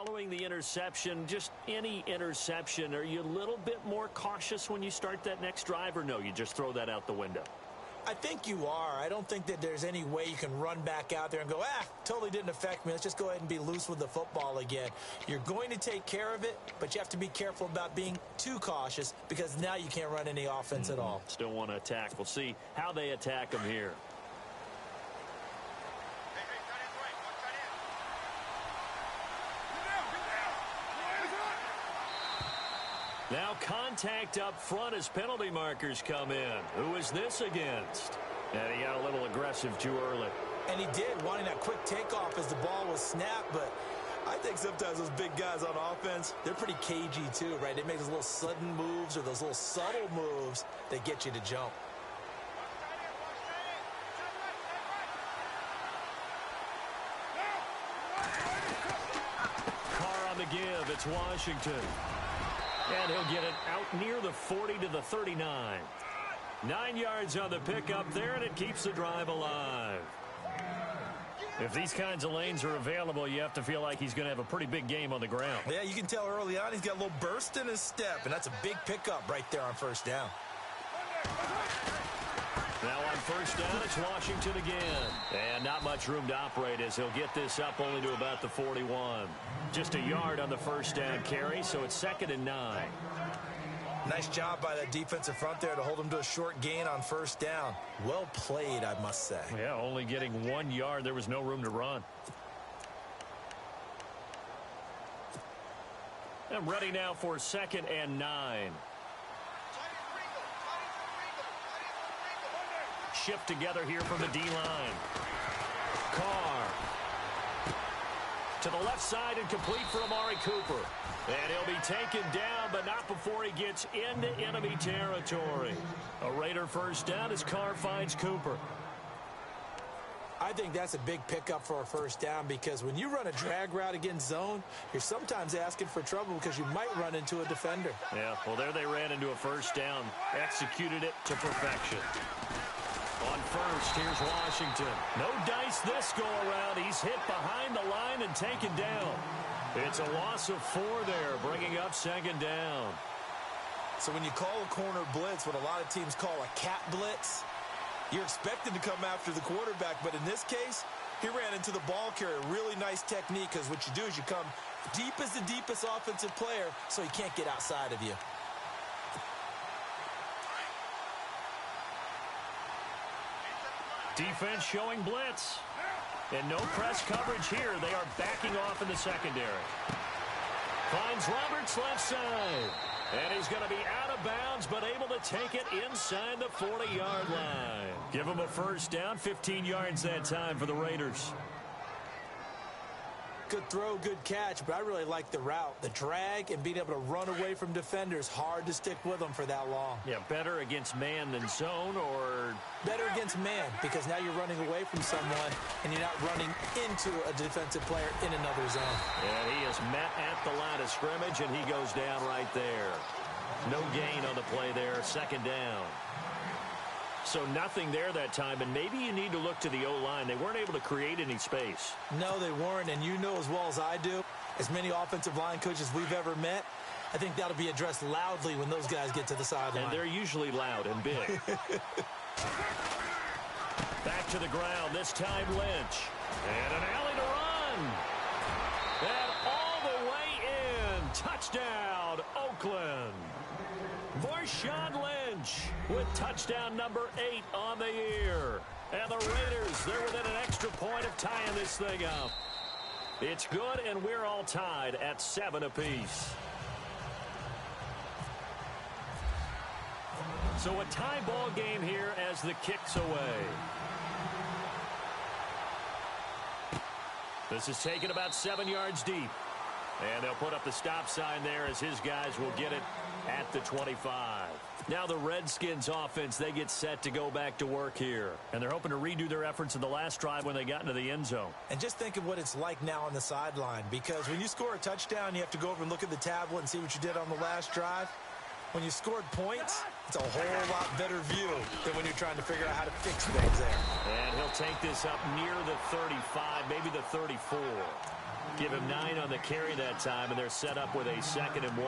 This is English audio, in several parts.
Following the interception, just any interception, are you a little bit more cautious when you start that next drive, or no, you just throw that out the window? I think you are. I don't think that there's any way you can run back out there and go, totally didn't affect me. Let's just go ahead and be loose with the football again. You're going to take care of it, but you have to be careful about being too cautious because now you can't run any offense at all. Still want to attack. We'll see how they attack them here. Now contact up front as penalty markers come in. Who is this against? And he got a little aggressive too early. And he did, wanting that quick takeoff as the ball was snapped. But I think sometimes those big guys on offense, they're pretty cagey too, right? They make those little sudden moves or those little subtle moves that get you to jump. Carr on the give. It's Washington. And he'll get it out near the 40 to the 39. 9 yards on the pickup there, and it keeps the drive alive. If these kinds of lanes are available, you have to feel like he's going to have a pretty big game on the ground. Yeah, you can tell early on he's got a little burst in his step, and that's a big pickup right there on first down. Now on first down, it's Washington again. And not much room to operate as he'll get this up only to about the 41. Just a yard on the first down carry, so it's 2nd and 9. Nice job by that defensive front there to hold him to a short gain on first down. Well played, I must say. Yeah, only getting 1 yard. There was no room to run. I'm ready now for 2nd and 9. Shift together here from the D-line. Carr. To the left side and complete for Amari Cooper. And he'll be taken down, but not before he gets into enemy territory. A Raider first down as Carr finds Cooper. I think that's a big pickup for a first down because when you run a drag route against zone, you're sometimes asking for trouble because you might run into a defender. Yeah, well, there they ran into a first down. Executed it to perfection. On first, here's Washington. No dice this go-around. He's hit behind the line and taken down. It's a loss of 4 there, bringing up 2nd down. So when you call a corner blitz, what a lot of teams call a cat blitz, you're expected to come after the quarterback. But in this case, he ran into the ball carrier. Really nice technique because what you do is you come deep as the deepest offensive player so he can't get outside of you. Defense showing blitz. And no press coverage here. They are backing off in the secondary. Finds Roberts left side. And he's going to be out of bounds, but able to take it inside the 40-yard line. Give him a first down, 15 yards that time for the Raiders. Good throw, good catch, but I really like the route. The drag and being able to run away from defenders, hard to stick with them for that long. Yeah, better against man than zone, or? Better against man, because now you're running away from someone and you're not running into a defensive player in another zone. And he is met at the line of scrimmage, and he goes down right there. No gain on the play there, 2nd down. So nothing there that time, and maybe you need to look to the O-line. They weren't able to create any space. No, they weren't, and you know as well as I do, as many offensive line coaches we've ever met, I think that'll be addressed loudly when those guys get to the sideline. And they're usually loud and big. Back to the ground, this time Lynch. And an alley to run. And all the way in. Touchdown, Oakland. Marshawn Lynch with touchdown number 8 on the year. And the Raiders, they're within an extra point of tying this thing up. It's good, and we're all tied at 7 apiece. So a tie ball game here as the kick's away. This is taken about 7 yards deep. And they'll put up the stop sign there as his guys will get it at the 25. Now the Redskins offense, they get set to go back to work here. And they're hoping to redo their efforts in the last drive when they got into the end zone. And just think of what it's like now on the sideline, because when you score a touchdown, you have to go over and look at the tablet and see what you did on the last drive. When you scored points, it's a whole lot better view than when you're trying to figure out how to fix things there. And he'll take this up near the 35, maybe the 34. Give him 9 on the carry that time, and they're set up with a 2nd and 1.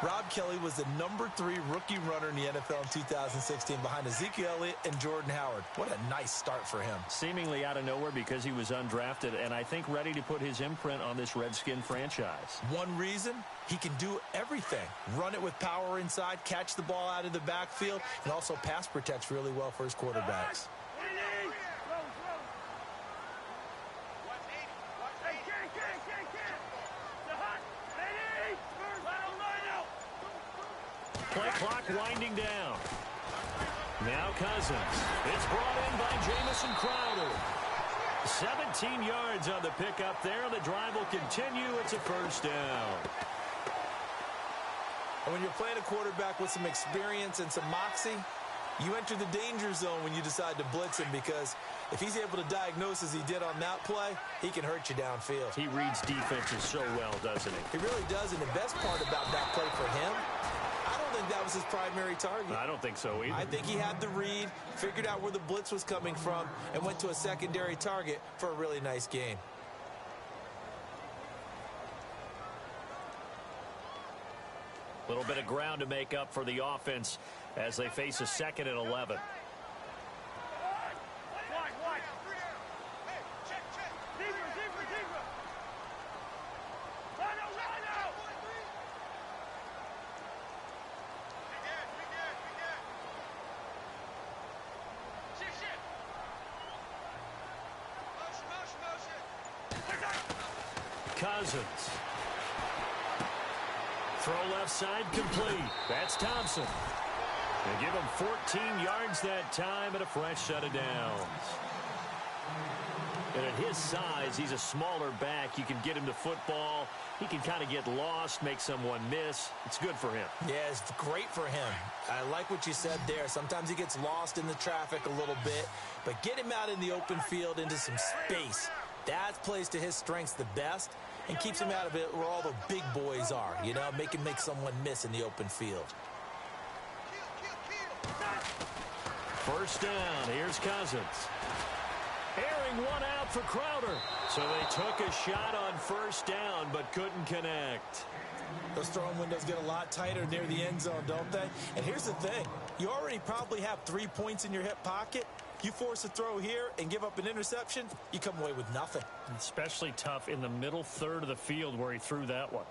Rob Kelly was the #3 rookie runner in the NFL in 2016 behind Ezekiel Elliott and Jordan Howard. What a nice start for him. Seemingly out of nowhere because he was undrafted, and I think ready to put his imprint on this Redskin franchise. One reason, he can do everything. Run it with power inside, catch the ball out of the backfield, and also pass protects really well for his quarterbacks. Play clock winding down. Now Cousins. It's brought in by Jamison Crowder. 17 yards on the pickup there. The drive will continue. It's a first down. And when you're playing a quarterback with some experience and some moxie, you enter the danger zone when you decide to blitz him, because if he's able to diagnose as he did on that play, he can hurt you downfield. He reads defenses so well, doesn't he? He really does, and the best part about that play for him, I don't think that was his primary target. I don't think so either. I think he had the read, figured out where the blitz was coming from, and went to a secondary target for a really nice gain. A little bit of ground to make up for the offense as they face a 2nd and 11. Cousins. Throw left side complete. That's Thompson. They give him 14 yards that time and a fresh set of downs. And at his size, he's a smaller back. You can get him the football. He can kind of get lost, make someone miss. It's good for him. Yeah, it's great for him. I like what you said there. Sometimes he gets lost in the traffic a little bit, but get him out in the open field into some space. That plays to his strengths the best and keeps him out of it where all the big boys are, you know, make him make someone miss in the open field. First down, here's Cousins. Airing one out for Crowder. So they took a shot on first down but couldn't connect. Those throwing windows get a lot tighter near the end zone, don't they? And here's the thing. You already probably have 3 points in your hip pocket. You force a throw here and give up an interception, you come away with nothing. Especially tough in the middle third of the field where he threw that one.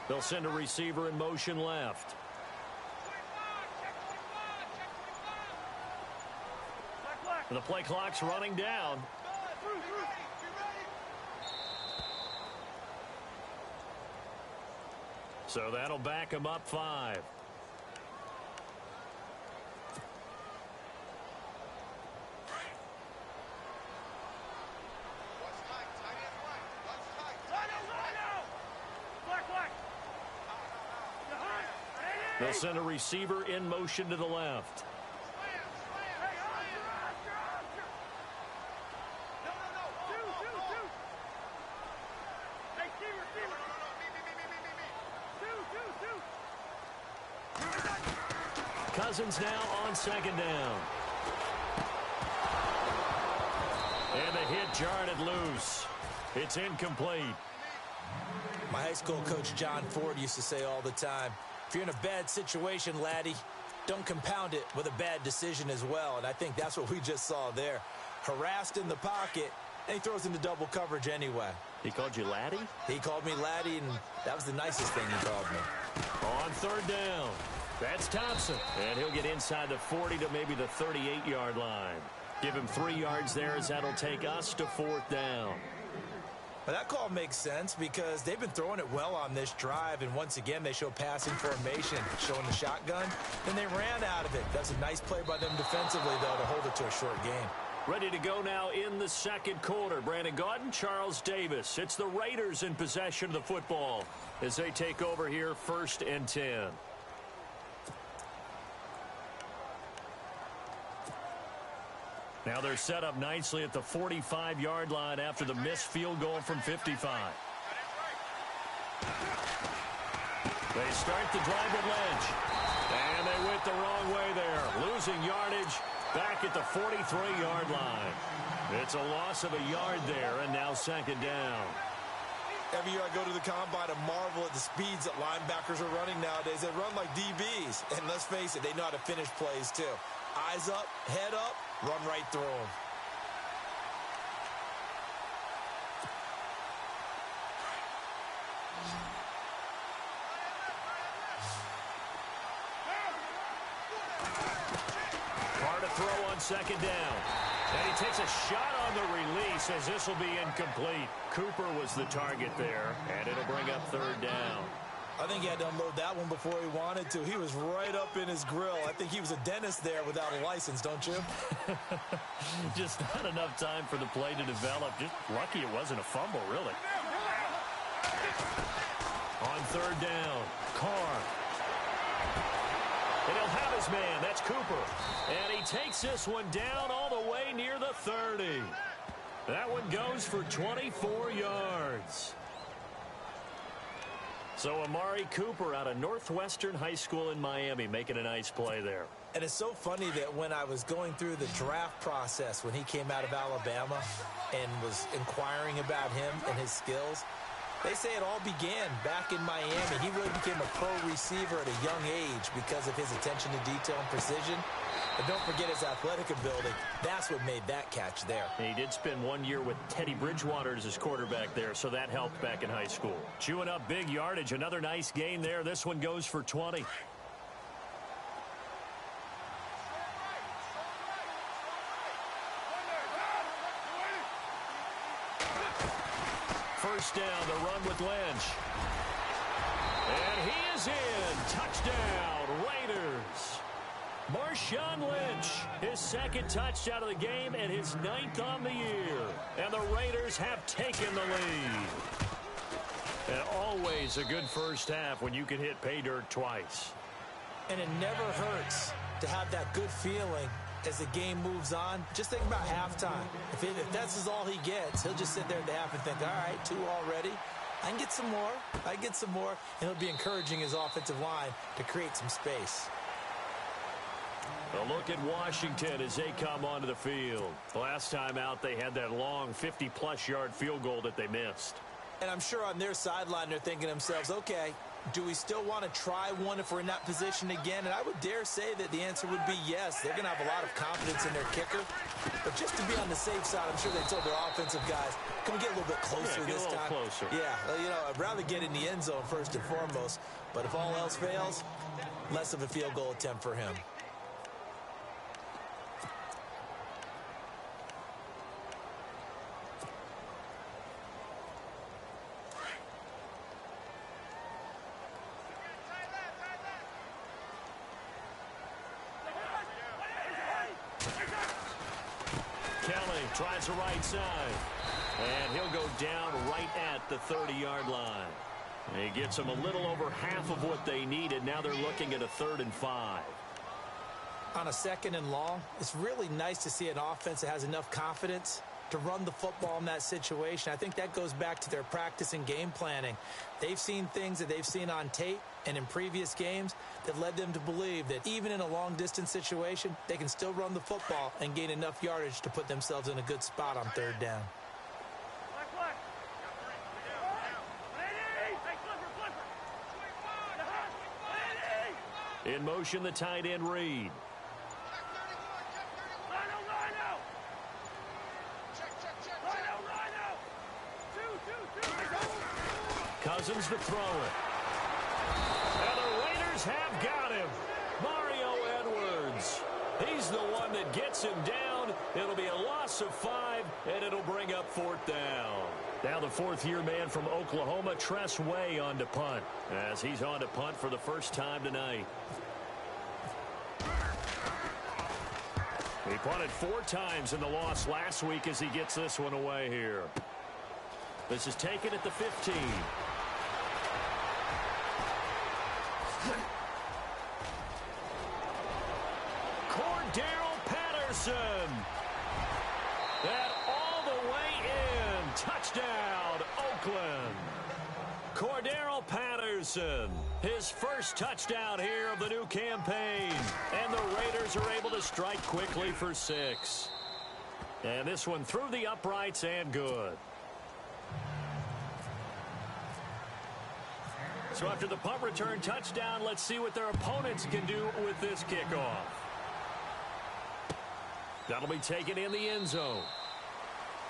They'll send a receiver in motion left. The play clock's running down. So that'll back him up 5. They'll send a receiver in motion to the left. Cousins now on second down. And the hit jarred it loose. It's incomplete. My high school coach John Ford used to say all the time, if you're in a bad situation, laddie, don't compound it with a bad decision as well. And I think that's what we just saw there. Harassed in the pocket, and he throws into double coverage anyway. He called you laddie? He called me laddie, and that was the nicest thing he called me. On third down, that's Thompson. And he'll get inside the 40 to maybe the 38-yard line. Give him 3 yards there as that'll take us to fourth down. Well, that call makes sense because they've been throwing it well on this drive, and once again they show passing formation, showing the shotgun, and they ran out of it. That's a nice play by them defensively, though, to hold it to a short game. Ready to go now in the second quarter. Brandon Gaudin, Charles Davis. It's the Raiders in possession of the football as they take over here 1st and 10. Now they're set up nicely at the 45-yard line after the missed field goal from 55. They start the drive with Lynch. And they went the wrong way there. Losing yardage back at the 43-yard line. It's a loss of a yard there, and now second down. Every year I go to the combine and marvel at the speeds that linebackers are running nowadays. They run like DBs. And let's face it, they know how to finish plays too. Eyes up, head up, run right through them. Hard to throw on second down. And he takes a shot on the release as this will be incomplete. Cooper was the target there, and it'll bring up third down. I think he had to unload that one before he wanted to. He was right up in his grill. I think he was a dentist there without a license, don't you? Just not enough time for the play to develop. Just lucky it wasn't a fumble, really. On third down, Carr. And he'll have his man. That's Cooper. And he takes this one down all the way near the 30. That one goes for 24 yards. So Amari Cooper out of Northwestern High School in Miami making a nice play there. And it's so funny that when I was going through the draft process when he came out of Alabama and was inquiring about him and his skills, they say it all began back in Miami. He really became a pro receiver at a young age because of his attention to detail and precision. But don't forget his athletic ability. That's what made that catch there. He did spend 1 year with Teddy Bridgewater as his quarterback there, so that helped back in high school. Chewing up big yardage. Another nice gain there. This one goes for 20. First down, the run with Lynch. And he is in. Touchdown, Raiders. Marshawn Lynch, his second touchdown of the game and his 9th on the year. And the Raiders have taken the lead. And always a good first half when you can hit pay dirt twice. And it never hurts to have that good feeling as the game moves on. Just think about halftime. If that's all he gets, he'll just sit there at the half and think, all right, 2 already. I can get some more. I can get some more. And he'll be encouraging his offensive line to create some space. A look at Washington as they come onto the field. Last time out, they had that long 50-plus yard field goal that they missed. And I'm sure on their sideline, they're thinking to themselves, okay, do we still want to try one if we're in that position again? And I would dare say that the answer would be yes. They're going to have a lot of confidence in their kicker. But just to be on the safe side, I'm sure they told their offensive guys, can we get a little bit closer this time? Closer. Yeah, you know, I'd rather get in the end zone first and foremost. But if all else fails, less of a field goal attempt for him. Tries the right side. And he'll go down right at the 30-yard line. And he gets them a little over half of what they needed. Now they're looking at a 3rd and 5. On a 2nd and long, it's really nice to see an offense that has enough confidence to run the football in that situation. I think that goes back to their practice and game planning. They've seen things that they've seen on tape and in previous games that led them to believe that even in a long-distance situation, they can still run the football and gain enough yardage to put themselves in a good spot on 3rd down. In motion, the tight end Reed. Cousins to throw it. And the Raiders have got him. Mario Edwards. He's the one that gets him down. It'll be a loss of 5, and it'll bring up 4th down. Now the 4th-year man from Oklahoma, Tress Way, on to punt, as he's on to punt for the first time tonight. He punted 4 times in the loss last week as he gets this one away here. This is taken at the 15. Cordero Patterson. That all the way in. Touchdown, Oakland. Cordero Ferguson. His first touchdown here of the new campaign. And the Raiders are able to strike quickly for 6. And this one through the uprights and good. So after the punt return touchdown, let's see what their opponents can do with this kickoff. That'll be taken in the end zone.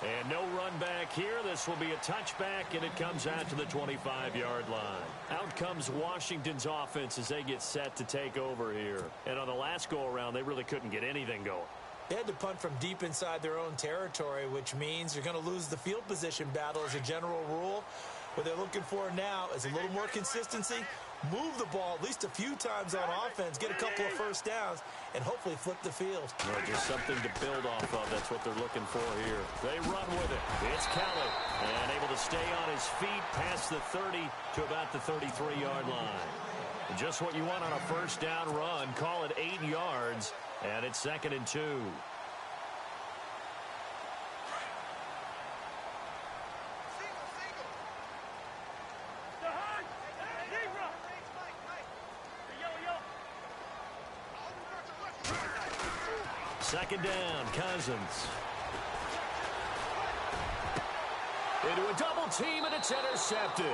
And no run back here. This will be a touchback, and it comes out to the 25-yard line. Out comes Washington's offense as they get set to take over here. And on the last go-around, they really couldn't get anything going. They had to punt from deep inside their own territory, which means you're going to lose the field position battle as a general rule. What they're looking for now is a little more consistency, move the ball at least a few times on offense, get a couple of first downs, and hopefully flip the field. Well, just something to build off of. That's what they're looking for here. They run with it. It's Kelly, and able to stay on his feet past the 30 to about the 33-yard line. And just what you want on a first down run. Call it 8 yards, and it's 2nd and 2. Second down, Cousins. Into a double team, and it's intercepted.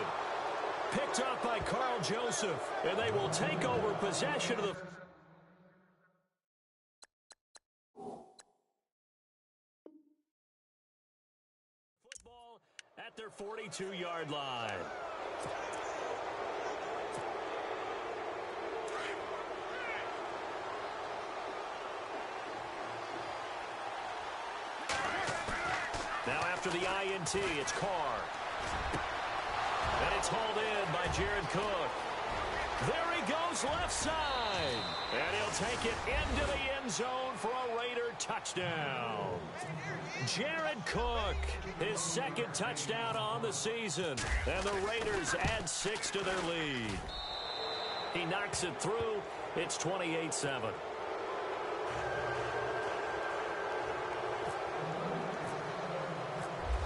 Picked up by Carl Joseph, and they will take over possession of the football at their 42-yard line. Now after the INT, it's Carr. And it's hauled in by Jared Cook. There he goes left side. And he'll take it into the end zone for a Raider touchdown. Jared Cook, his 2nd touchdown on the season. And the Raiders add 6 to their lead. He knocks it through. It's 28-7.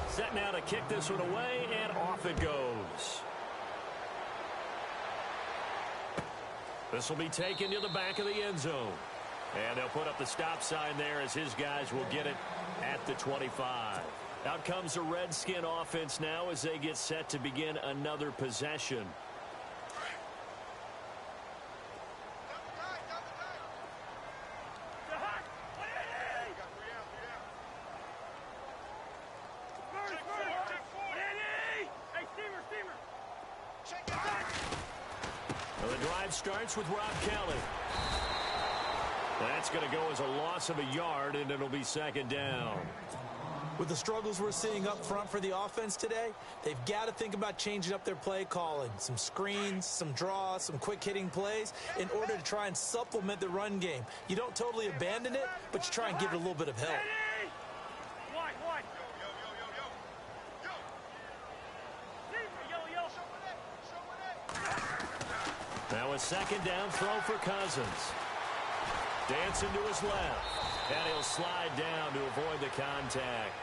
Set now to kick this one away, and off it goes. This will be taken to the back of the end zone. And they'll put up the stop sign there as his guys will get it at the 25. Out comes the Redskin offense now as they get set to begin another possession. Starts with Rob Kelly. That's going to go as a loss of a yard, and it'll be 2nd down. With the struggles we're seeing up front for the offense today, they've got to think about changing up their play calling. Some screens, some draws, some quick-hitting plays in order to try and supplement the run game. You don't totally abandon it, but you try and give it a little bit of help. Now a 2nd down throw for Cousins. Dancing to his left. And he'll slide down to avoid the contact.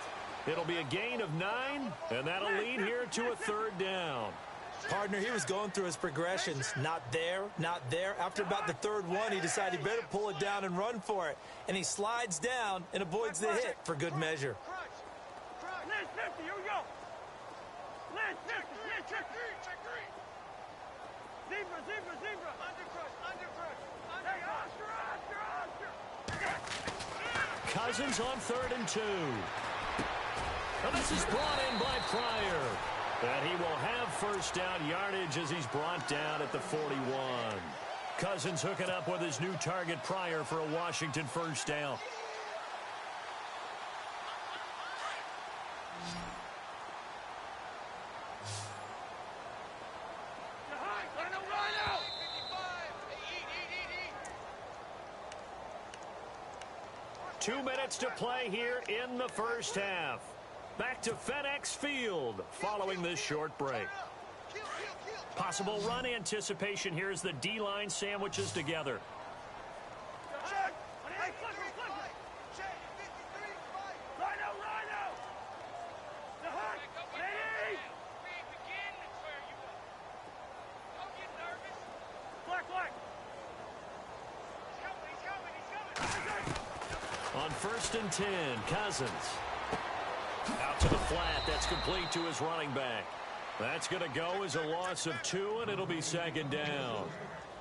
It'll be a gain of 9, and that'll lead here to a 3rd down. Partner, he was going through his progressions. Not there, not there. After about the 3rd one, he decided he better pull it down and run for it. And he slides down and avoids the hit for good measure. Lance 50, here we go. Lance 50, check green, check green. Zebra. Undercrush. Hey, Oscar. Cousins on 3rd and 2. And this is brought in by Pryor. And he will have first down yardage as he's brought down at the 41. Cousins hooking up with his new target Pryor for a Washington first down. Two minutes to play here in the first half. Back to FedEx Field following this short break. Possible run anticipation here as the D-line sandwiches together. On 1st and 10, Cousins. Out to the flat. That's complete to his running back. That's going to go as a loss of 2, and it'll be 2nd down.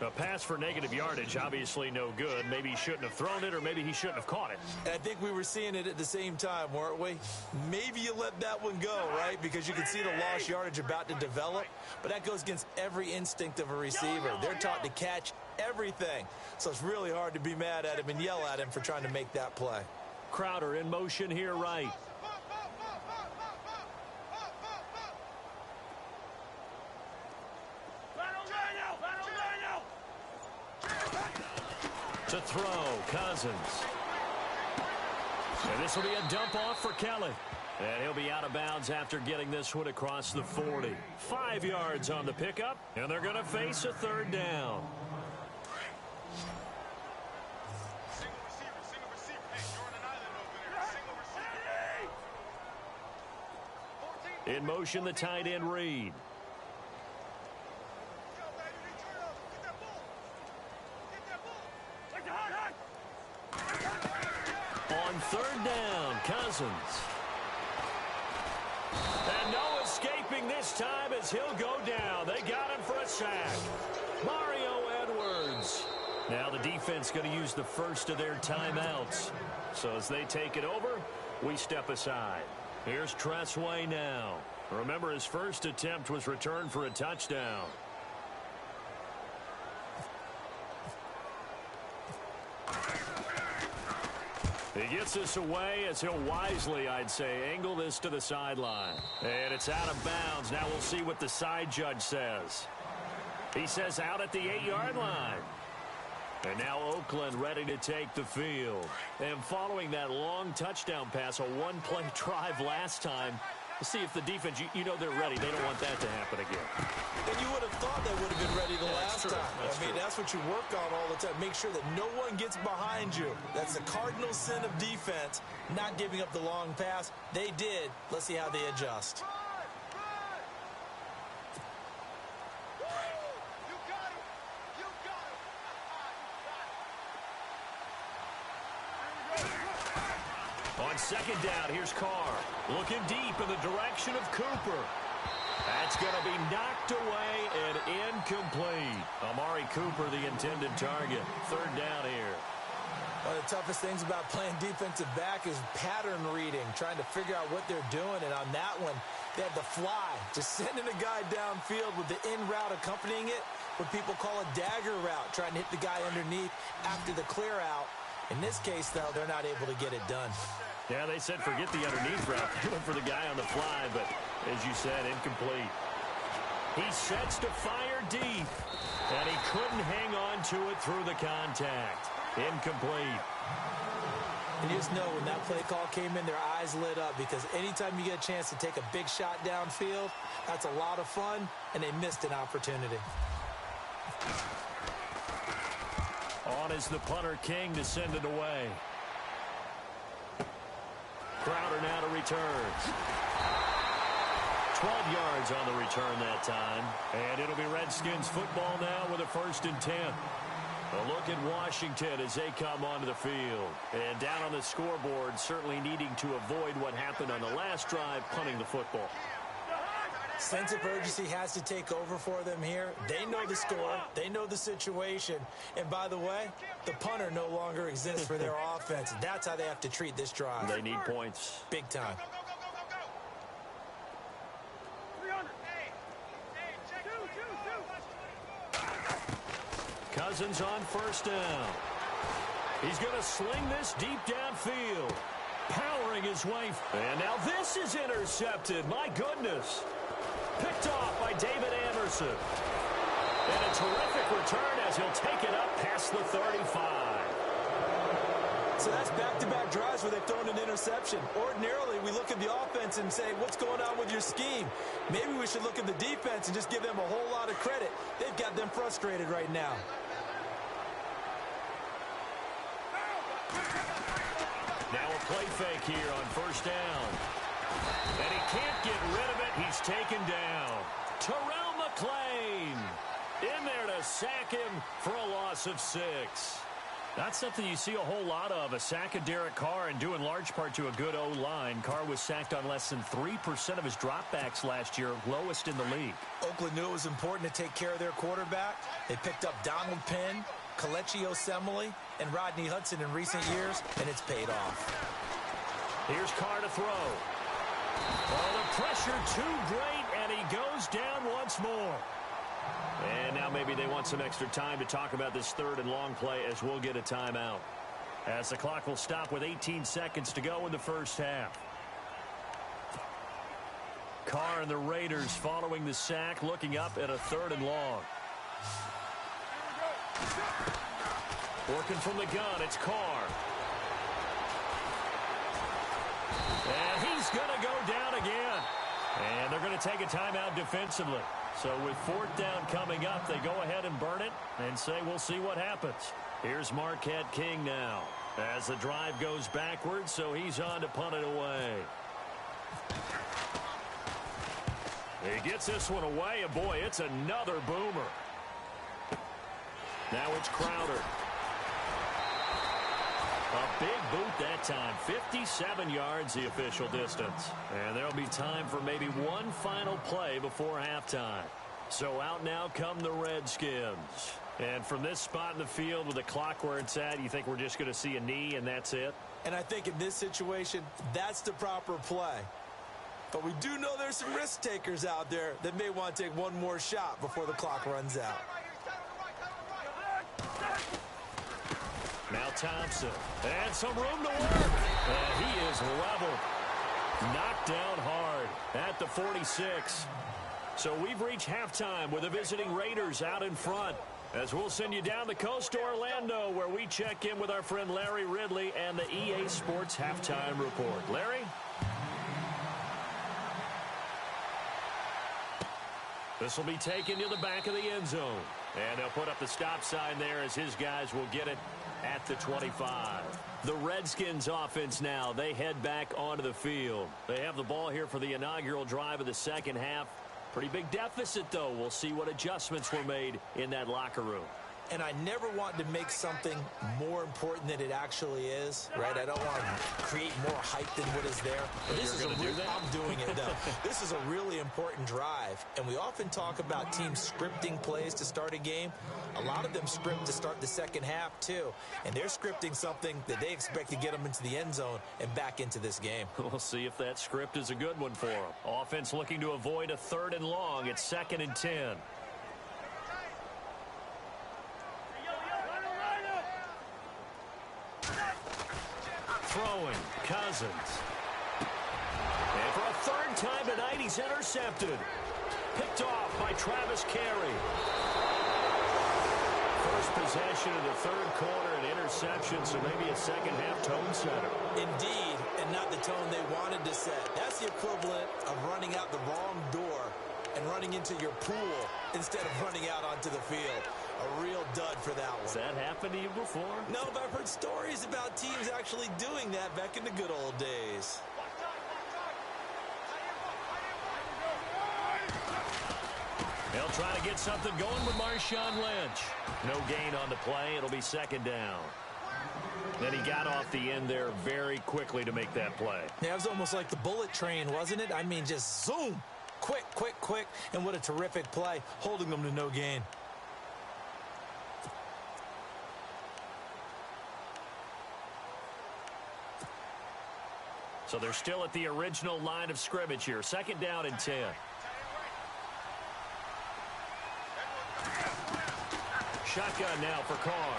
A pass for negative yardage, obviously no good. Maybe he shouldn't have thrown it, or maybe he shouldn't have caught it. I think we were seeing it at the same time, weren't we? Maybe you let that one go, right? Because you can see the lost yardage about to develop. But that goes against every instinct of a receiver. They're taught to catch everything. So it's really hard to be mad at him and yell at him for trying to make that play. Crowder in motion here right. To throw, Cousins. And this will be a dump off for Kelly. And he'll be out of bounds after getting this one across the 40. 5 yards on the pickup, and they're going to face a 3rd down. In motion, the tight end Reed. On 3rd down, Cousins. And no escaping this time as he'll go down. They got him for a sack. Mario Edwards. Now the defense going to use the first of their timeouts. So as they take it over, we step aside. Here's Tressway now. Remember, his first attempt was returned for a touchdown. He gets this away as he'll wisely, I'd say, angle this to the sideline. And it's out of bounds. Now we'll see what the side judge says. He says out at the 8-yard line. And now Oakland ready to take the field. And following that long touchdown pass, a one-play drive last time, we'll see if the defense, you know they're ready. They don't want that to happen again. And you would have thought they would have been ready the last time. I mean, that's what you work on all the time. Make sure that no one gets behind you. That's the cardinal sin of defense, not giving up the long pass. They did. Let's see how they adjust. On 2nd down, here's Carr. Looking deep in the direction of Cooper. That's going to be knocked away and incomplete. Amari Cooper, the intended target. 3rd down here. One of the toughest things about playing defensive back is pattern reading, trying to figure out what they're doing. And on that one, they had the fly, just sending a guy downfield with the in route accompanying it, what people call a dagger route, trying to hit the guy underneath after the clear out. In this case, though, they're not able to get it done. Yeah, they said forget the underneath route. They went for the guy on the fly, but as you said, incomplete. He sets to fire deep, and he couldn't hang on to it through the contact. Incomplete. And you just know when that play call came in, their eyes lit up, because anytime you get a chance to take a big shot downfield, that's a lot of fun, and they missed an opportunity. On is the punter King to send it away. Crowder now to return. 12 yards on the return that time. And it'll be Redskins football now with a 1st and 10. A look at Washington as they come onto the field. And down on the scoreboard, certainly needing to avoid what happened on the last drive, punting the football. Sense of urgency has to take over for them here. They know the score. They know the situation. And by the way, the punter no longer exists for their offense. That's how they have to treat this drive. They need points. Big time. Cousins on 1st down. He's going to sling this deep downfield. Powering his way. And now this is intercepted. My goodness. Picked off by David Anderson. And a terrific return as he'll take it up past the 35. So that's back-to-back drives where they've thrown an interception. Ordinarily, we look at the offense and say, what's going on with your scheme? Maybe we should look at the defense and just give them a whole lot of credit. They've got them frustrated right now. Now a play fake here on 1st down. And he can't get rid of it. He's taken down. Terrell McClain in there to sack him for a loss of 6. That's something you see a whole lot of, a sack of Derek Carr, and due in large part to a good O-line. Carr was sacked on less than 3% of his dropbacks last year, lowest in the league. Oakland knew it was important to take care of their quarterback. They picked up Donald Penn, Kelechi Osemele, and Rodney Hudson in recent years, and it's paid off. Here's Carr to throw. Oh, the pressure too great, and he goes down once more. And now maybe they want some extra time to talk about this third and long play as we'll get a timeout. As the clock will stop with 18 seconds to go in the first half. Carr and the Raiders following the sack, looking up at a third and long. Working from the gun, it's Carr. And he's going to go down again. And they're going to take a timeout defensively. So with fourth down coming up, they go ahead and burn it and say we'll see what happens. Here's Marquette King now as the drive goes backwards, so he's on to punt it away. He gets this one away, and boy, it's another boomer. Now it's Crowder. A big boot that time, 57 yards the official distance. And there'll be time for maybe one final play before halftime. So out now come the Redskins. And from this spot in the field with the clock where it's at, you think we're just going to see a knee and that's it? And I think in this situation, that's the proper play. But we do know there's some risk takers out there that may want to take one more shot before the clock runs out. Now Thompson, and some room to work. And he is leveled. Knocked down hard at the 46. So we've reached halftime with the visiting Raiders out in front. As we'll send you down the coast to Orlando, where we check in with our friend Larry Ridley and the EA Sports Halftime Report. Larry? This will be taken to the back of the end zone. And they'll put up the stop sign there as his guys will get it at the 25. The Redskins offense now, they head back onto the field. They have the ball here for the inaugural drive of the second half. Pretty big deficit, though. We'll see what adjustments were made in that locker room. And I never want to make something more important than it actually is, right? I don't want to create more hype than what is there. But this is I'm doing it, though. This is a really important drive. And we often talk about teams scripting plays to start a game. A lot of them script to start the second half, too. And they're scripting something that they expect to get them into the end zone and back into this game. We'll see if that script is a good one for them. Offense looking to avoid a third and long. It's 2nd and 10. Throwing, Cousins. And for a third time tonight, he's intercepted. Picked off by Travis Carey. First possession of the third quarter, an interception, so maybe a second half tone setter. Indeed, and not the tone they wanted to set. That's the equivalent of running out the wrong door and running into your pool instead of running out onto the field. A real dud for that one. Has that happened to you before? No, but I've heard stories about teams actually doing that back in the good old days. They'll try to get something going with Marshawn Lynch. No gain on the play. It'll be 2nd down. Then he got off the end there very quickly to make that play. Yeah, it was almost like the bullet train, wasn't it? I mean, just zoom. Quick, quick, quick. And what a terrific play, holding them to no gain. So they're still at the original line of scrimmage here. 2nd down and 10. Shotgun now for Carr.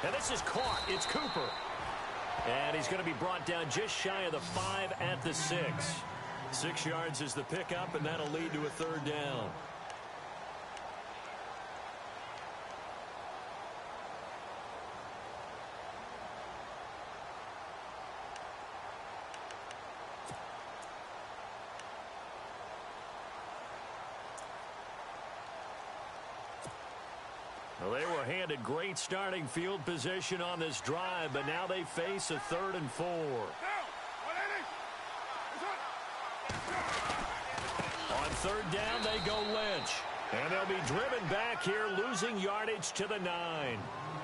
And this is caught. It's Cooper. And he's going to be brought down just shy of the 5 at the 6. 6 yards is the pickup, and that'll lead to a third down. Well, they were handed great starting field position on this drive, but now they face a 3rd and 4. On 3rd down, they go Lynch. And they'll be driven back here, losing yardage to the 9.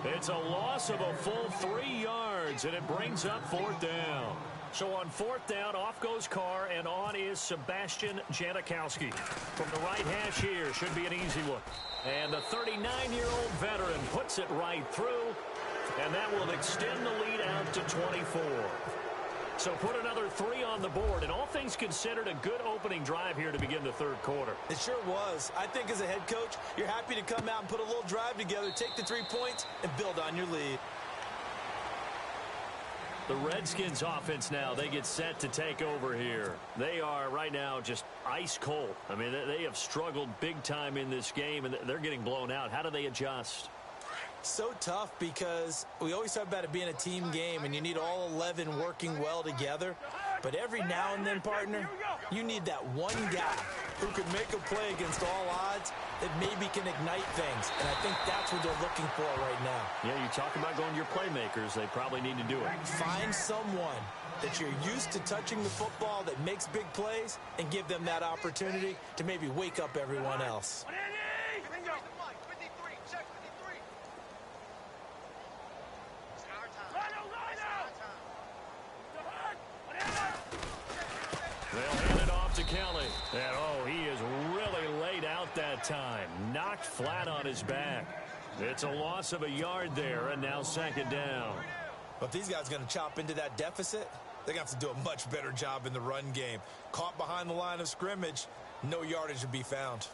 It's a loss of a full 3 yards, and it brings up 4th down. So on 4th down, off goes Carr, and on is Sebastian Janikowski. From the right hash here, should be an easy one. And the 39-year-old veteran puts it right through, and that will extend the lead out to 24. So put another 3 on the board, and all things considered, a good opening drive here to begin the 3rd quarter. It sure was. I think as a head coach, you're happy to come out and put a little drive together, take the 3 points, and build on your lead. The Redskins offense now, they get set to take over here. They are right now just ice cold. I mean, they have struggled big time in this game, and they're getting blown out. How do they adjust? So tough because we always talk about it being a team game and you need all 11 working well together. But every now and then, partner, you need that one guy who can make a play against all odds that maybe can ignite things. And I think that's what they're looking for right now. Yeah, you talk about going to your playmakers. They probably need to do it. Find someone that you're used to touching the football that makes big plays and give them that opportunity to maybe wake up everyone else. They'll hand it off to Kelly. And, oh, he is really laid out that time. Knocked flat on his back. It's a loss of a yard there, and now 2nd down. But if these guys are going to chop into that deficit, they're going to have to do a much better job in the run game. Caught behind the line of scrimmage, no yardage to be found.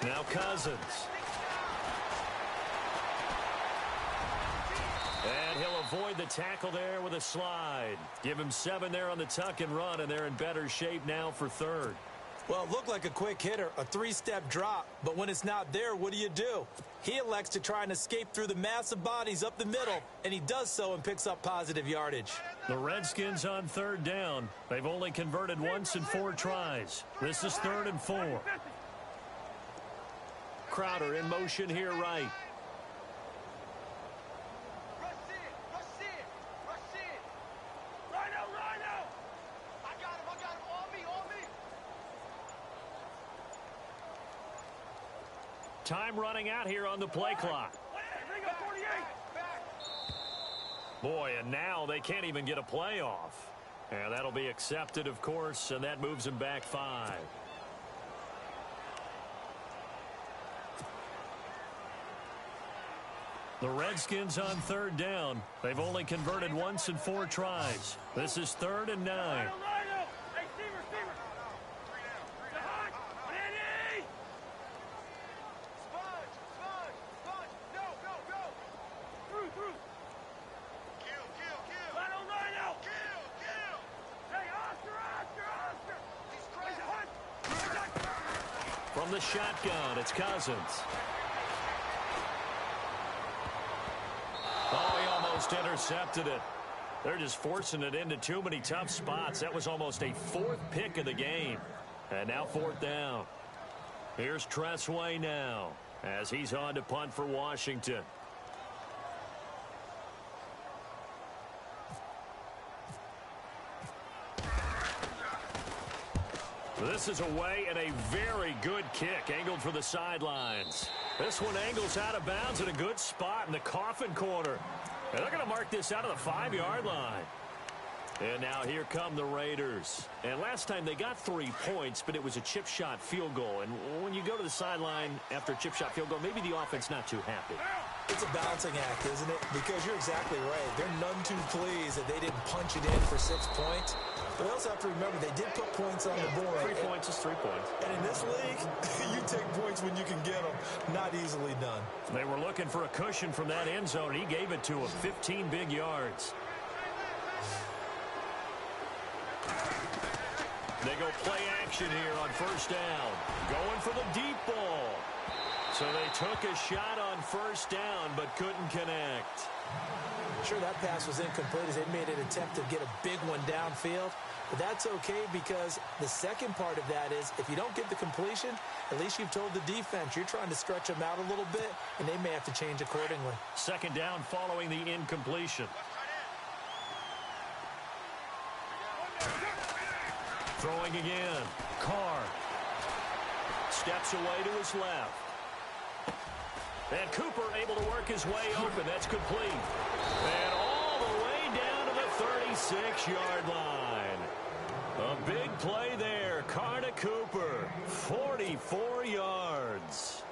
Now Cousins. And he'll avoid the tackle there with a slide. Give him 7 there on the tuck and run, and they're in better shape now for 3rd. Well, it looked like a quick hitter, a 3-step drop, but when it's not there, what do? He elects to try and escape through the massive bodies up the middle, and he does so and picks up positive yardage. The Redskins on 3rd down. They've only converted once in 4 tries. This is 3rd and 4. Crowder in motion here right. Time running out here on the play clock. Boy, and now they can't even get a play off. And that'll be accepted, of course, and that moves them back 5. The Redskins on 3rd down. They've only converted once in 4 tries. This is 3rd and 9. From the shotgun, it's Cousins. Oh, he almost intercepted it. They're just forcing it into too many tough spots. That was almost a 4th pick of the game. And now 4th down. Here's Tressway now as he's on to punt for Washington. This is away and a very good kick angled for the sidelines. This one angles out of bounds in a good spot in the coffin corner. And they're going to mark this out of the 5-yard line. And now here come the Raiders. And last time they got 3 points, but it was a chip shot field goal. And when you go to the sideline after a chip shot field goal, maybe the offense not too happy. It's a balancing act, isn't it? Because you're exactly right. They're none too pleased that they didn't punch it in for 6 points. But we also have to remember they did put points on the board. 3 points is 3 points. And in this league, you take points when you can get them. Not easily done. They were looking for a cushion from that end zone. He gave it to him. 15 big yards. They go play action here on 1st down. Going for the deep ball. So they took a shot on first down, but couldn't connect. Sure, that pass was incomplete as they made an attempt to get a big one downfield. But that's okay because the second part of that is if you don't get the completion, at least you've told the defense you're trying to stretch them out a little bit, and they may have to change accordingly. Second down following the incompletion. Throwing again. Carr steps away to his left. And Cooper able to work his way open. That's complete. And all the way down to the 36-yard line. A big play there. Carr to Cooper. 44 yards.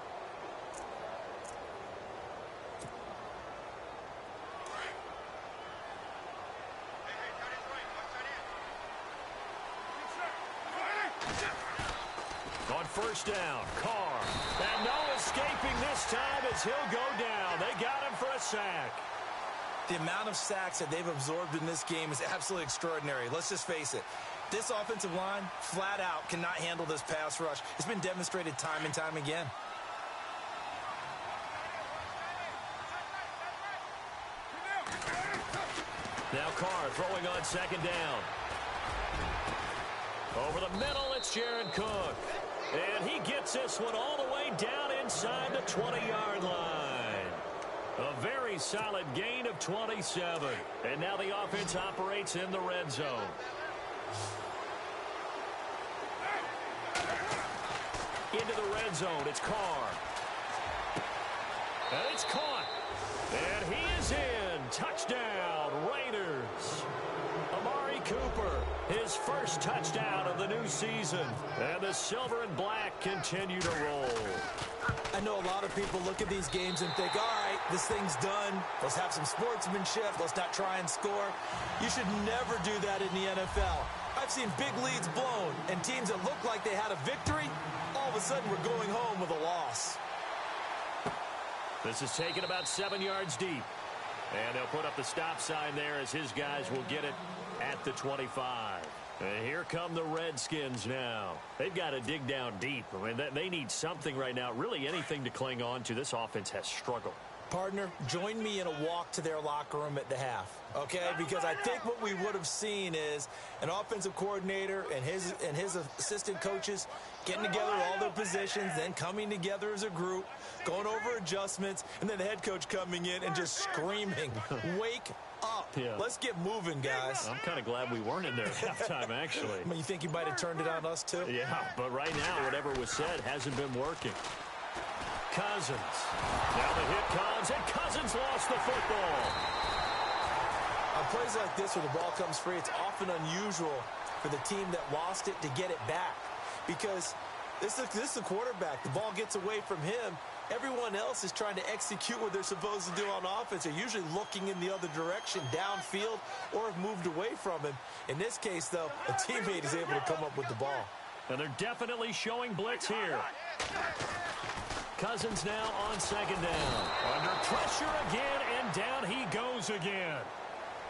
On first down, Carr. And no escaping this time as he'll go down. They got him for a sack. The amount of sacks that they've absorbed in this game is absolutely extraordinary. Let's just face it. This offensive line, flat out, cannot handle this pass rush. It's been demonstrated time and time again. Now Carr throwing on second down. Over the middle, it's Jared Cook. And he gets this one all the way down inside the 20-yard line. A very solid gain of 27. And now the offense operates in the red zone. Into the red zone, it's Carr. And it's caught. And he is in. Touchdown, Raiders. Amari Cooper, his first touchdown of the new season. And the silver and black continue to roll. I know a lot of people look at these games and think, all right, this thing's done. Let's have some sportsmanship. Let's not try and score. You should never do that in the NFL. I've seen big leads blown and teams that look like they had a victory, all of a sudden we're going home with a loss. This is taken about 7 yards deep. And they'll put up the stop sign there as his guys will get it at the 25. And here come the Redskins now. They've got to dig down deep. I mean, they need something right now, really anything to cling on to. This offense has struggled. Partner, join me in a walk to their locker room at the half, okay? Because I think what we would have seen is an offensive coordinator and his assistant coaches getting together all their positions, then coming together as a group, going over adjustments, and then the head coach coming in and just screaming, wake up. Yeah. Let's get moving, guys. I'm kind of glad we weren't in there at halftime, actually. I mean, you think you might have turned it on us, too? Yeah, but right now, whatever was said hasn't been working. Cousins. Now the hit comes, and Cousins lost the football. On plays like this where the ball comes free, it's often unusual for the team that lost it to get it back. Because this is the quarterback. The ball gets away from him. Everyone else is trying to execute what they're supposed to do on offense. They're usually looking in the other direction, downfield, or have moved away from him. In this case, though, a teammate is able to come up with the ball. And they're definitely showing blitz here. Cousins now on second down. Under pressure again, and down he goes again.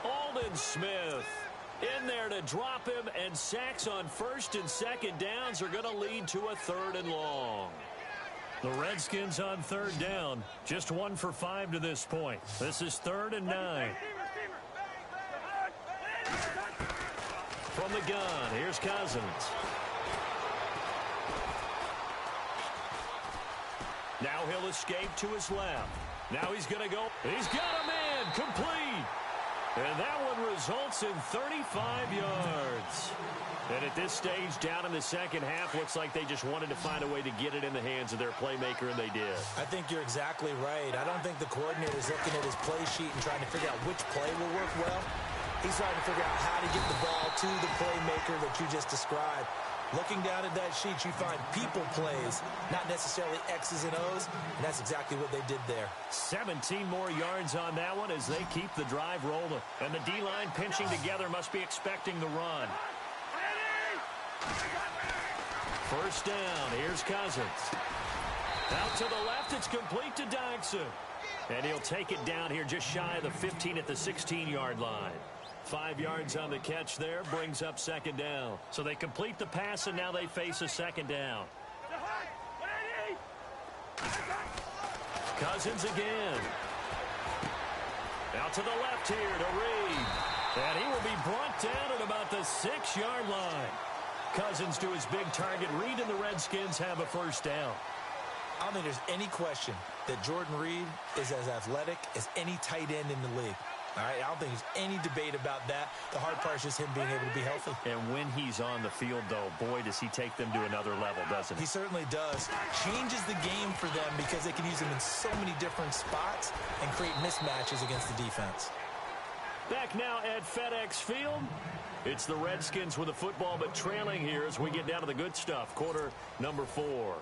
Aldon Smith in there to drop him, and sacks on first and second downs are going to lead to a third and long. The Redskins on third down, just 1 for 5 to this point. This is 3rd and 9. From the gun, here's Cousins. Now he'll escape to his left. Now he's going to go. He's got a man complete. And that one results in 35 yards. And at this stage, down in the second half, looks like they just wanted to find a way to get it in the hands of their playmaker, and they did. I think you're exactly right. I don't think the coordinator's looking at his play sheet and trying to figure out which play will work well. He's trying to figure out how to get the ball to the playmaker that you just described. Looking down at that sheet, you find people plays, not necessarily X's and O's, and that's exactly what they did there. 17 more yards on that one as they keep the drive rolling. And the D-line pinching together must be expecting the run. First down, here's Cousins. Out to the left, it's complete to Dodson. And he'll take it down here just shy of the 15 at the 16-yard line. 5 yards on the catch there, brings up second down. So they complete the pass, and now they face a second down. Cousins again. Out to the left here to Reed. And he will be brought down at about the 6-yard line. Cousins to his big target. Reed and the Redskins have a first down. I don't think there's any question that Jordan Reed is as athletic as any tight end in the league. All right, I don't think there's any debate about that. The hard part is just him being able to be healthy. And when he's on the field, though, boy, does he take them to another level, doesn't he? He certainly does. Changes the game for them because they can use him in so many different spots and create mismatches against the defense. Back now at FedEx Field. It's the Redskins with the football, but trailing here as we get down to the good stuff. Quarter number 4.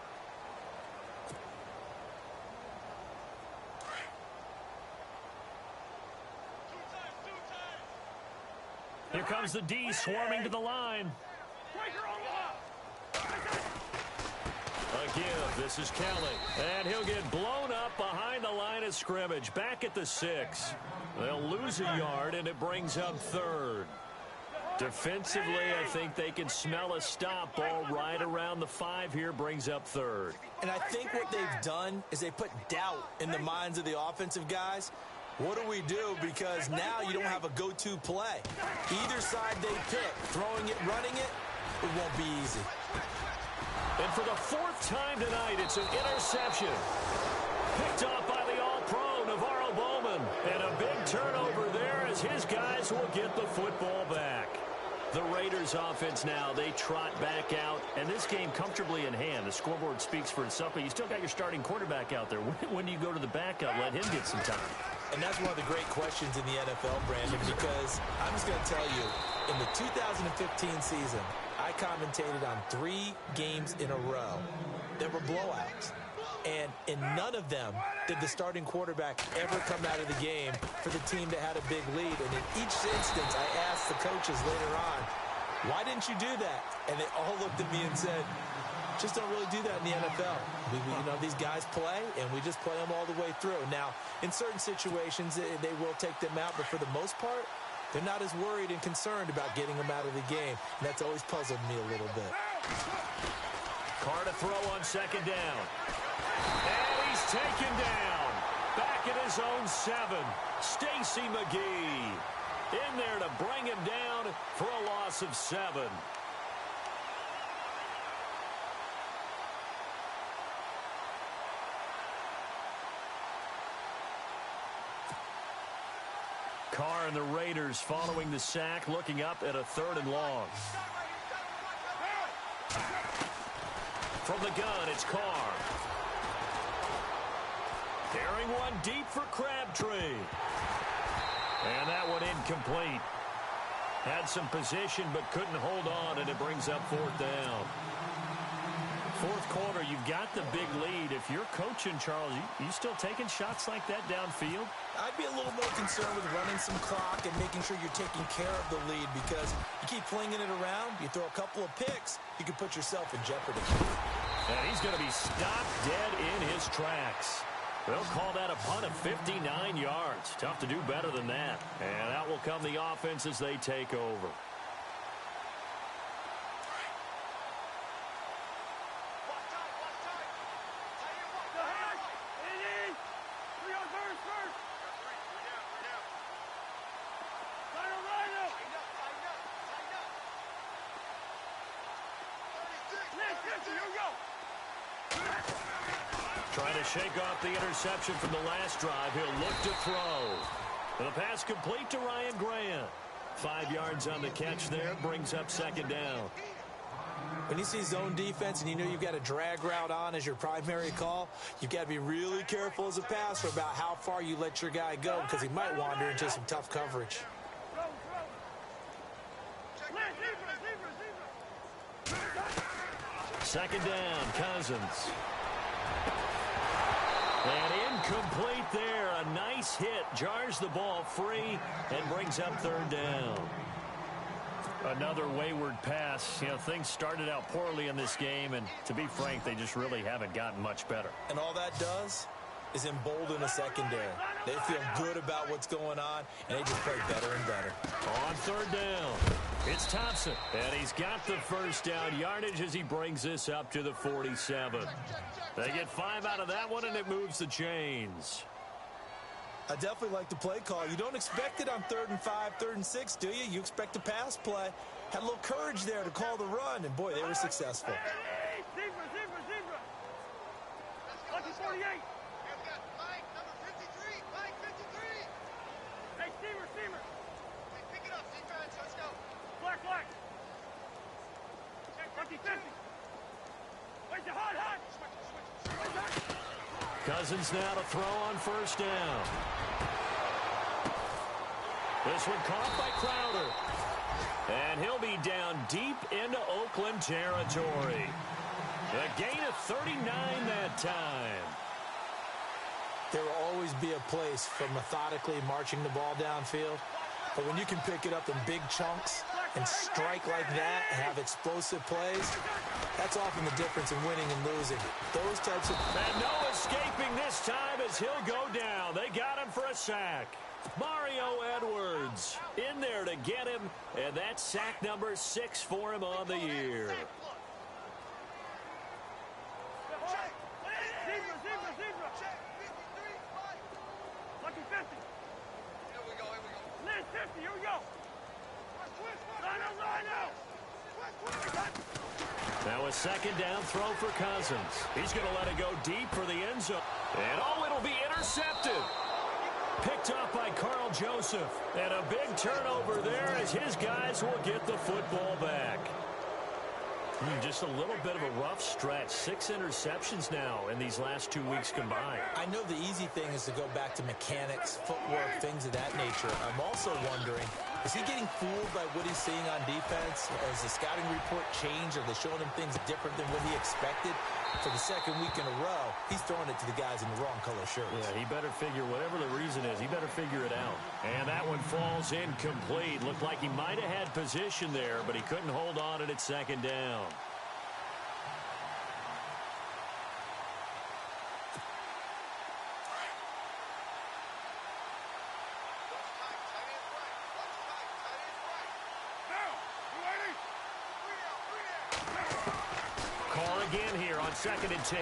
Here comes the D swarming to the line. A give. This is Kelly. And he'll get blown up behind the line of scrimmage. Back at the 6. They'll lose a yard, and it brings up 3rd. Defensively, I think they can smell a stop. Ball right around the 5 here, brings up 3rd. And I think what they've done is they put doubt in the minds of the offensive guys. What do we do? Because now you don't have a go-to play. Either side they pick, throwing it, running it, it won't be easy. And for the 4th time tonight, it's an interception. Picked off by the All-Pro, Navarro Bowman. And a big turnover there as his guys will get the football back. The Raiders offense now, they trot back out, and this game comfortably in hand. The scoreboard speaks for itself, but you still got your starting quarterback out there. When do you go to the backup? Let him get some time. And that's one of the great questions in the NFL, Brandon, because I'm just going to tell you, in the 2015 season, I commentated on 3 games in a row that were blowouts. And in none of them did the starting quarterback ever come out of the game for the team that had a big lead. And in each instance, I asked the coaches later on, why didn't you do that? And they all looked at me and said, just don't really do that in the NFL. You know, these guys play, and we just play them all the way through. Now, in certain situations, they will take them out, but for the most part, they're not as worried and concerned about getting them out of the game. And that's always puzzled me a little bit. Carr to throw on 2nd down. And he's taken down. Back at his own 7. Stacy McGee in there to bring him down for a loss of 7. Carr and the Raiders following the sack, looking up at a 3rd and long. From the gun, it's Carr. Carrying one deep for Crabtree. And that one incomplete. Had some position but couldn't hold on, and it brings up 4th down. 4th quarter, you've got the big lead. If you're coaching, Charles, you still taking shots like that downfield? I'd be a little more concerned with running some clock and making sure you're taking care of the lead, because you keep flinging it around, you throw a couple of picks, you can put yourself in jeopardy. And he's going to be stopped dead in his tracks. They'll call that a punt of 59 yards. Tough to do better than that. And out will come the offense as they take over. Trying to shake off the interception from the last drive. He'll look to throw. The pass complete to Ryan Grant. 5 yards on the catch there. Brings up 2nd down. When you see zone defense and you know you've got a drag route on as your primary call, you've got to be really careful as a passer about how far you let your guy go, because he might wander into some tough coverage. 2nd down, Cousins. And incomplete there. A nice hit. Jars the ball free and brings up 3rd down. Another wayward pass. You know, things started out poorly in this game, and to be frank, they just really haven't gotten much better. And all that does, is embolden the secondary. They feel good about what's going on, and they just play better and better. On third down, it's Thompson, and he's got the first down yardage as he brings this up to the 47. They get 5 out of that one, and it moves the chains. I definitely like the play call. You don't expect it on 3rd and 5, 3rd and 6, do you? You expect a pass play. Had a little courage there to call the run, and boy, they were successful. Zebra, zebra, zebra. Lucky 48. Mike, number 53. Mike, 53. Hey, steamer, steamer. Hey, pick it up, defense. Let's go. Black, black. Lucky 50. Where's the hot, hot? Where's hot? Cousins now to throw on first down. This one caught by Crowder. And he'll be down deep into Oakland territory. A gain of 39 that time. There will always be a place for methodically marching the ball downfield. But when you can pick it up in big chunks and strike like that and have explosive plays, that's often the difference in winning and losing. Those types of... And no escaping this time as he'll go down. They got him for a sack. Mario Edwards in there to get him, and that's sack number 6 for him on the year. Zebra, zebra, zebra. Check, 53, Mike. Lucky 50. Here we go, here we go. Liz, 50, here we go. Twist, Lino, Lino. Now a second down throw for Cousins. He's going to let it go deep for the end zone. And oh, it'll be intercepted. Picked up by Carl Joseph. And a big turnover there as his guys will get the football back. Just a little bit of a rough stretch. 6 interceptions now in these last 2 weeks combined. I know the easy thing is to go back to mechanics, footwork, things of that nature. I'm also wondering, is he getting fooled by what he's seeing on defense? Has the scouting report changed? Are they showing him things different than what he expected? For the second week in a row, he's throwing it to the guys in the wrong color shirts. Yeah, he better figure, whatever the reason is, he better figure it out. And that one falls incomplete. Looked like he might have had position there, but he couldn't hold on at second down. Call again here on 2nd and 10.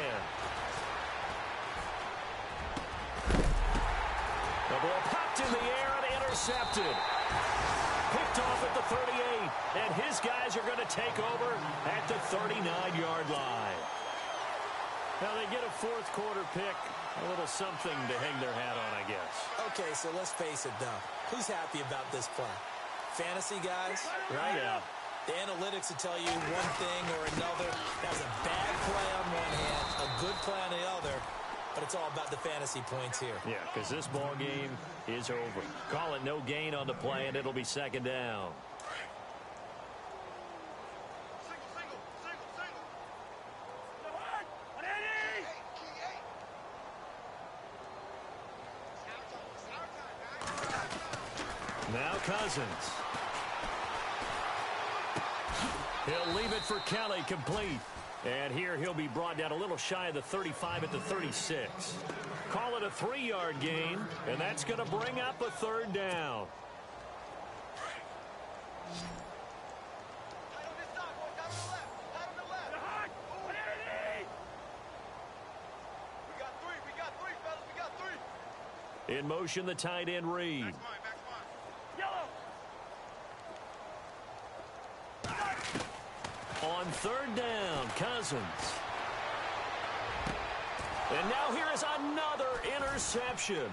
The ball popped in the air and intercepted. Picked off at the 38, and his guys are going to take over at the 39-yard line. Now they get a 4th quarter pick, a little something to hang their hat on, I guess. Okay, so let's face it, though. Who's happy about this play? Fantasy guys, right? Yeah. The analytics will tell you one thing or another. That was a bad play on one hand, a good play on the other, but it's all about the fantasy points here. Yeah, because this ball game is over. Call it no gain on the play, and it'll be 2nd down. Now Cousins. He'll leave it for Kelly, complete. And here he'll be brought down a little shy of the 35 at the 36. Call it a 3-yard gain, and that's going to bring up a 3rd down. In motion, the tight end Reed. On 3rd down, Cousins. And now here is another interception.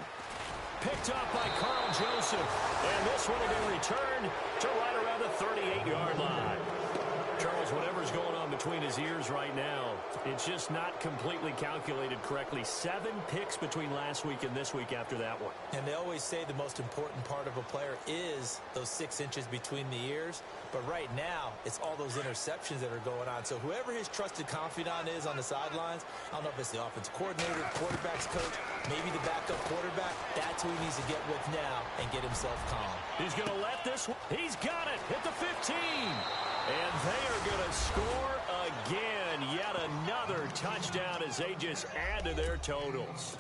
Picked up by Carl Joseph. And this one will be returned to right around the 38-yard line. Charles, whatever's going on between his ears right now, it's just not completely calculated correctly. 7 picks between last week and this week after that one. And they always say the most important part of a player is those 6 inches between the ears. But right now, it's all those interceptions that are going on. So whoever his trusted confidant is on the sidelines, I don't know if it's the offensive coordinator, the quarterback's coach, maybe the backup quarterback, that's who he needs to get with now and get himself calm. He's going to let this one. He's got it at the 15. And they are going to score again. Yet another touchdown as they just add to their totals.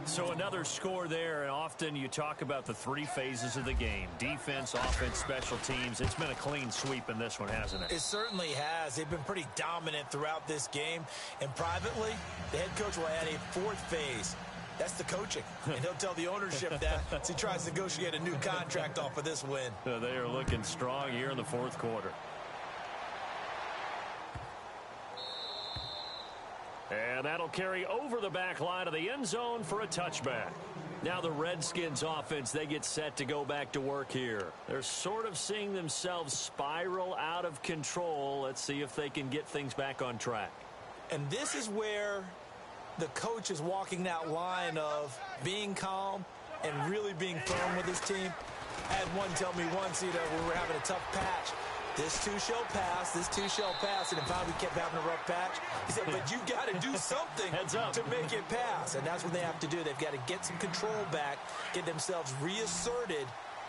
So another score there, and often you talk about the three phases of the game. Defense, offense, special teams. It's been a clean sweep in this one, hasn't it? It certainly has. They've been pretty dominant throughout this game. And privately, the head coach will add a fourth phase. That's the coaching. And he'll tell the ownership that as he tries to negotiate a new contract off of this win. They are looking strong here in the fourth quarter. And that'll carry over the back line of the end zone for a touchback. Now the Redskins offense, they get set to go back to work here. They're sort of seeing themselves spiral out of control. Let's see if they can get things back on track. And this is where the coach is walking that line of being calm and really being firm with his team. I had one tell me once, when we were having a tough patch, this too shall pass, this too shall pass, and in fact we kept having a rough patch. He said, but you've got to do something to make it pass, and that's what they have to do. They've got to get some control back, get themselves reasserted,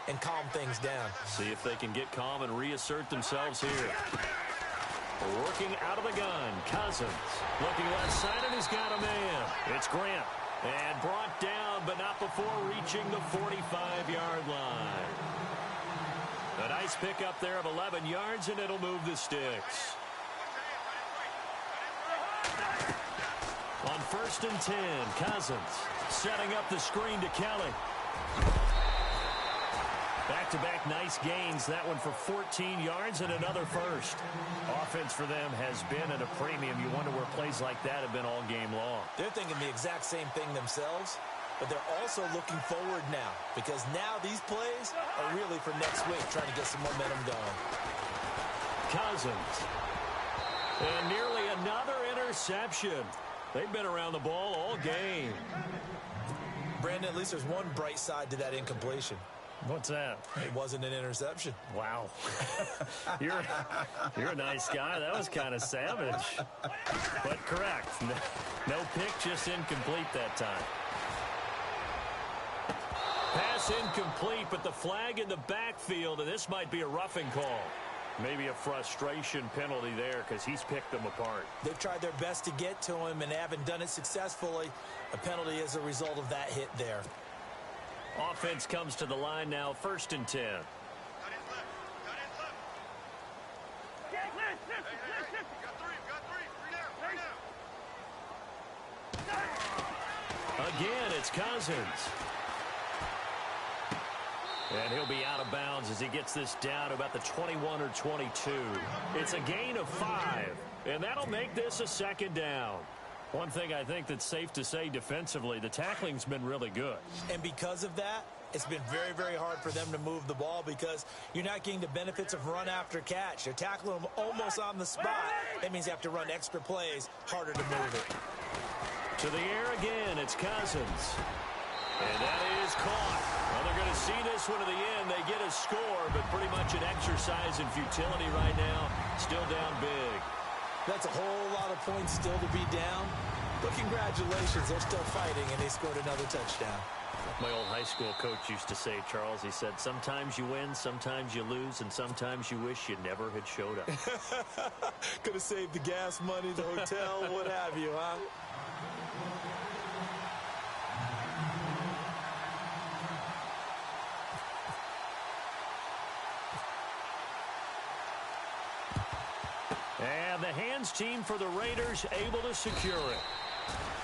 and calm things down. See if they can get calm and reassert themselves here. Working out of the gun, Cousins. Looking left side, and he's got a man. It's Grant. And brought down, but not before reaching the 45-yard line. A nice pickup there of 11 yards, and it'll move the sticks. On 1st and 10, Cousins setting up the screen to Kelly. Back-to-back nice gains. That one for 14 yards and another first. Offense for them has been at a premium. You wonder where plays like that have been all game long. They're thinking the exact same thing themselves, but they're also looking forward now because now these plays are really for next week, trying to get some momentum going. Cousins. And nearly another interception. They've been around the ball all game. Brandon, at least there's one bright side to that incompletion. What's that? It wasn't an interception. Wow. You're a nice guy. That was kind of savage. But correct. No pick, just incomplete that time. Pass incomplete, but the flag in the backfield, and this might be a roughing call. Maybe a frustration penalty there because he's picked them apart. They've tried their best to get to him and haven't done it successfully. A penalty is a result of that hit there. Offense comes to the line now, 1st and 10. Again, it's Cousins. And he'll be out of bounds as he gets this down to about the 21 or 22. It's a gain of 5, and that'll make this a 2nd down. One thing I think that's safe to say defensively, the tackling's been really good. And because of that, it's been very, very hard for them to move the ball because you're not getting the benefits of run after catch. They're tackling them almost on the spot. That means you have to run extra plays, harder to move it. To the air again, it's Cousins. And that is caught. Well, they're going to see this one to the end. They get a score, but pretty much an exercise in futility right now. Still down big. That's a whole lot of points still to be down. But congratulations, they're still fighting, and they scored another touchdown. My old high school coach used to say, Charles, he said, sometimes you win, sometimes you lose, and sometimes you wish you never had showed up. Could have saved the gas money, the hotel, what have you, huh? And the hands team for the Raiders able to secure it.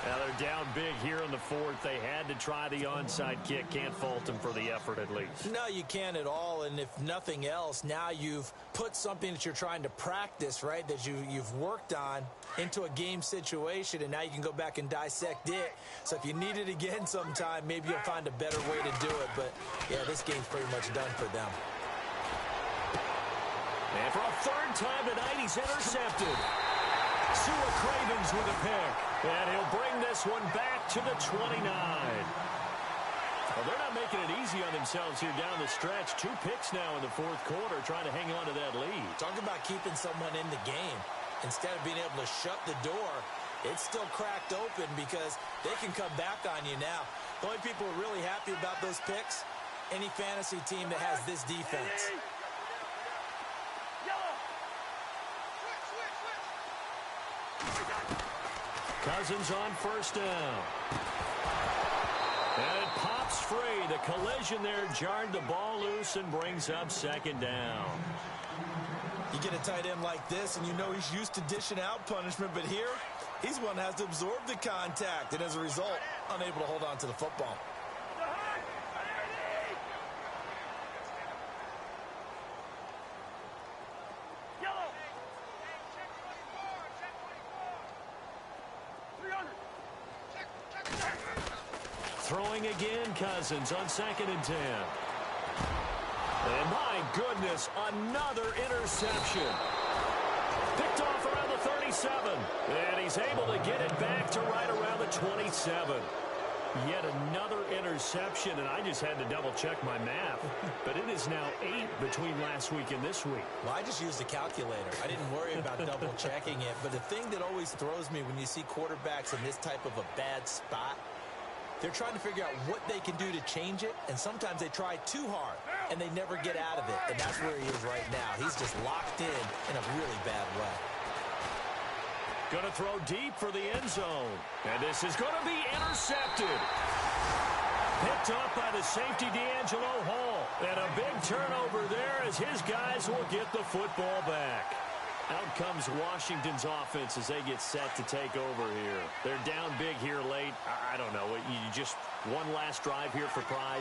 Now they're down big here in the 4th. They had to try the onside kick. Can't fault them for the effort at least. No, you can't at all. And if nothing else, now you've put something that you're trying to practice, right, that you've worked on into a game situation, and now you can go back and dissect it. So if you need it again sometime, maybe you'll find a better way to do it. But, yeah, this game's pretty much done for them. And for a 3rd time tonight, he's intercepted. Sua Cravens with a pick. And he'll bring this one back to the 29. Well, they're not making it easy on themselves here down the stretch. 2 picks now in the 4th quarter, trying to hang on to that lead. Talk about keeping someone in the game. Instead of being able to shut the door, it's still cracked open because they can come back on you now. The only people who are really happy about those picks, any fantasy team that has this defense. Cousins on 1st down. collision there jarred the ball loose and brings up second down. You get a tight end like this, and you know he's used to dishing out punishment, but here, he's one that has to absorb the contact, and as a result, unable to hold on to the football. Throwing again, Cousins on 2nd and 10. And my goodness, another interception. Picked off around the 37. And he's able to get it back to right around the 27. Yet another interception, and I just had to double-check my math. But it is now 8 between last week and this week. Well, I just used a calculator. I didn't worry about double-checking it. But the thing that always throws me when you see quarterbacks in this type of a bad spot, they're trying to figure out what they can do to change it, and sometimes they try too hard, and they never get out of it. And that's where he is right now. He's just locked in a really bad way. Going to throw deep for the end zone. And this is going to be intercepted. Picked up by the safety, D'Angelo Hall. And a big turnover there as his guys will get the football back. Out comes Washington's offense as they get set to take over here. They're down big here late. I don't know. You just one last drive here for pride.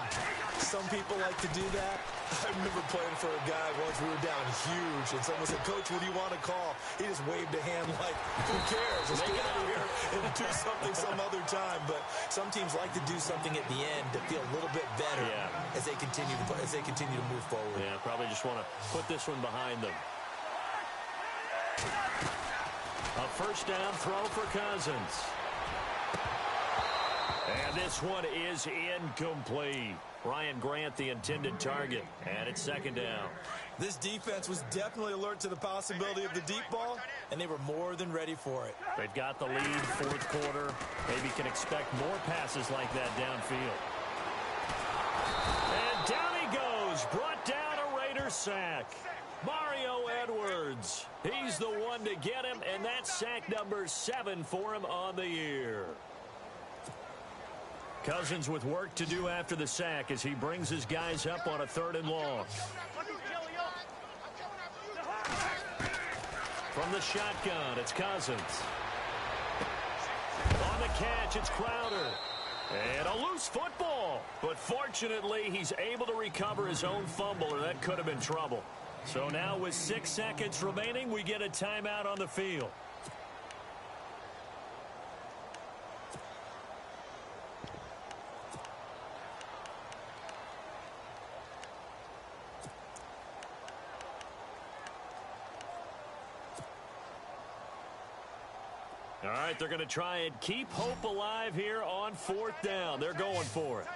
Some people like to do that. I remember playing for a guy once. We were down huge, and someone said, "Coach, what do you want to call?" He just waved a hand like, "Who cares? Let's get out of here and do something some other time." But some teams like to do something at the end to feel a little bit better as they continue to move forward. Yeah, probably just want to put this one behind them. A first down throw for Cousins. And this one is incomplete. Ryan Grant, the intended target. And it's 2nd down. This defense was definitely alert to the possibility of the deep ball, and they were more than ready for it. They've got the lead, 4th quarter. Maybe can expect more passes like that downfield. And down he goes. Brought down a Raider sack. Mario Edwards. He's the one to get him, and that's sack number 7 for him on the year. Cousins with work to do after the sack as he brings his guys up on a 3rd and long. From the shotgun, it's Cousins. On the catch, it's Crowder. And a loose football. But fortunately, he's able to recover his own fumble, or that could have been trouble. So now with 6 seconds remaining, we get a timeout on the field. All right, they're going to try and keep hope alive here on 4th down. They're going for it.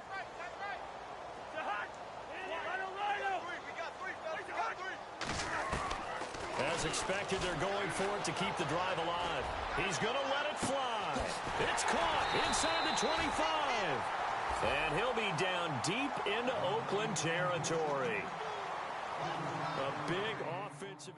As expected, they're going for it to keep the drive alive. He's going to let it fly. It's caught inside the 25. And he'll be down deep into Oakland territory. A big offensive...